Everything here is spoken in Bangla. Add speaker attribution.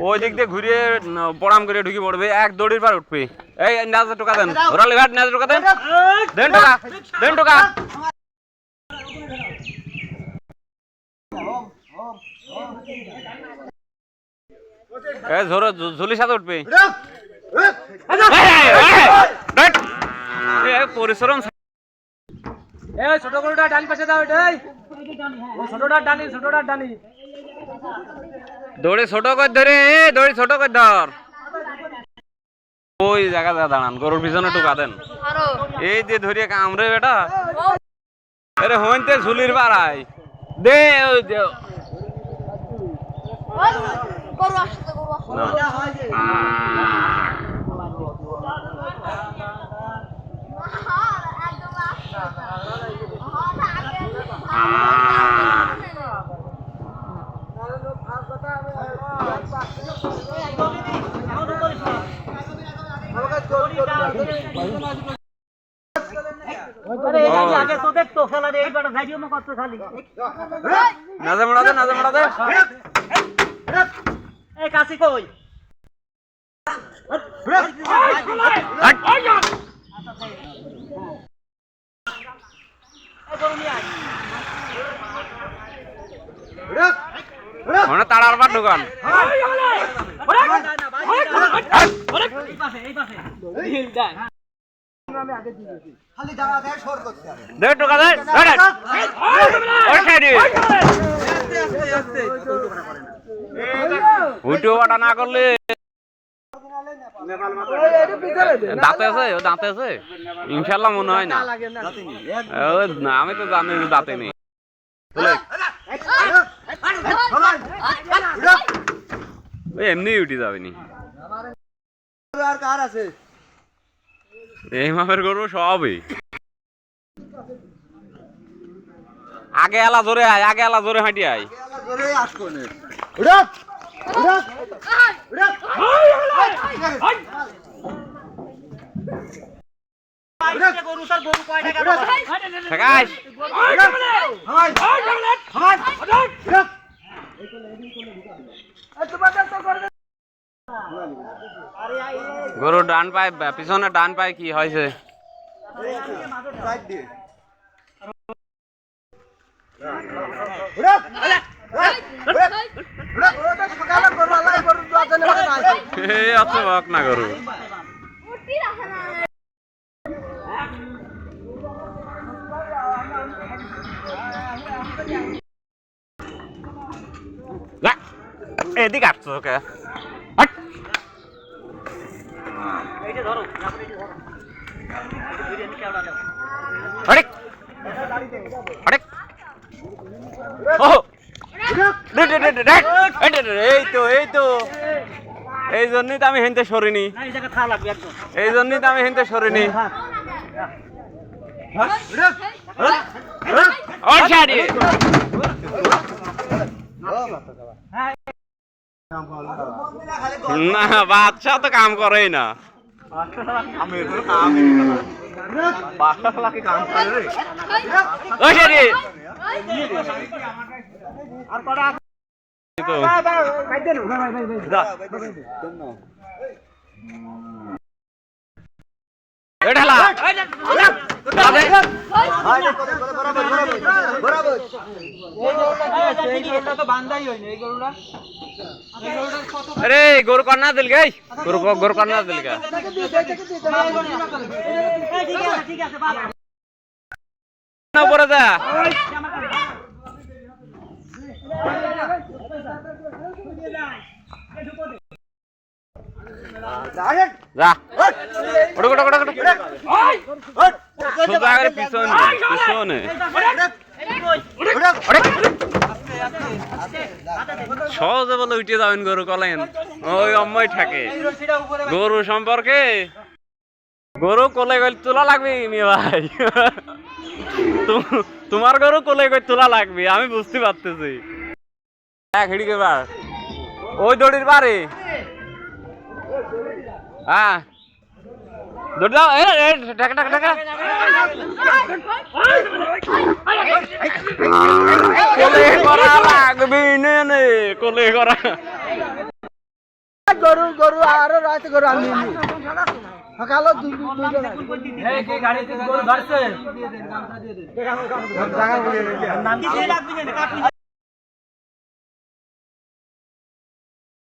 Speaker 1: ওই দিক দিয়ে ঘুরিয়ে পড়াম করে ঢুকে পড়বে, এক দড়ির পার উঠবে। এই নাজা টোকা দেন, ওরালি ঘাট নাজা টোকা দেন, দেন টোকা, দেন টোকা। এই ধরো ঝুলির সাথে উঠবে। পরিশ্রম।
Speaker 2: ছোট গরুটা ডান পাশে দাও, এটাই ছোটটা ডানি, ছোটটা ডানি।
Speaker 1: দড়ি ছোট করে ধরে, দড়ি ছোট করে ধর। ওই জায়গা দাঁড়ান, গরুর পিছনে টোকা দেন। এই দিয়ে ধরিয়ে কামড়ে বেটা। আরে হইতে ঝুলির বাড়াই দে। ওই দে নাজা মোড়াতে, নাজা মোড়াতে।
Speaker 2: এই কাশি কই?
Speaker 1: তাড়ার পর ঢুকান। উল্টো বাটা না করলে দাঁতে আছে, দাঁতে আছে ইনশাল্লাহ মনে হয় না। আমি তো জানি দাঁতে নেই। এমনি উঠে যাবে নি। এই মাপের গরু সবই আগে এলা জোরে আয়, আগে এলা জোরে হাঁটি আয়। গরু ডান পায়ে, পিছনে ডান পায়ে কি হয়েছে? না গরু এদিকে আসছো ওকে। এই জন্যই তো আমি হেনতে সরিনি, এই জন্যই তো আমি হেনতে সরিনি। না বাচ্চা তো কাম করেই না। अरे गोर करना दिल गई गोर करना दिल गया ऊपर जा जा পিছনে সহজে বলে উঠে যাবেন গরু কলেন ওই অম্মাই থাকে গরু সম্পর্কে গরু কোলে গেলে তোলা লাগবে মেয়ে ভাই তোমার গরু কোলে গেলে তোলা লাগবে আমি বুঝতে পারতেছি এক হিড়িকে বার ওই দড়ির বারে হ্যাঁ দৌড় দাও টাকা টাকা টাকা কোলে করা
Speaker 3: গরু গরু আরো রাতে গরু আমি সকালে
Speaker 2: এই কে গাড়িতে গরু ধরছে
Speaker 3: দুই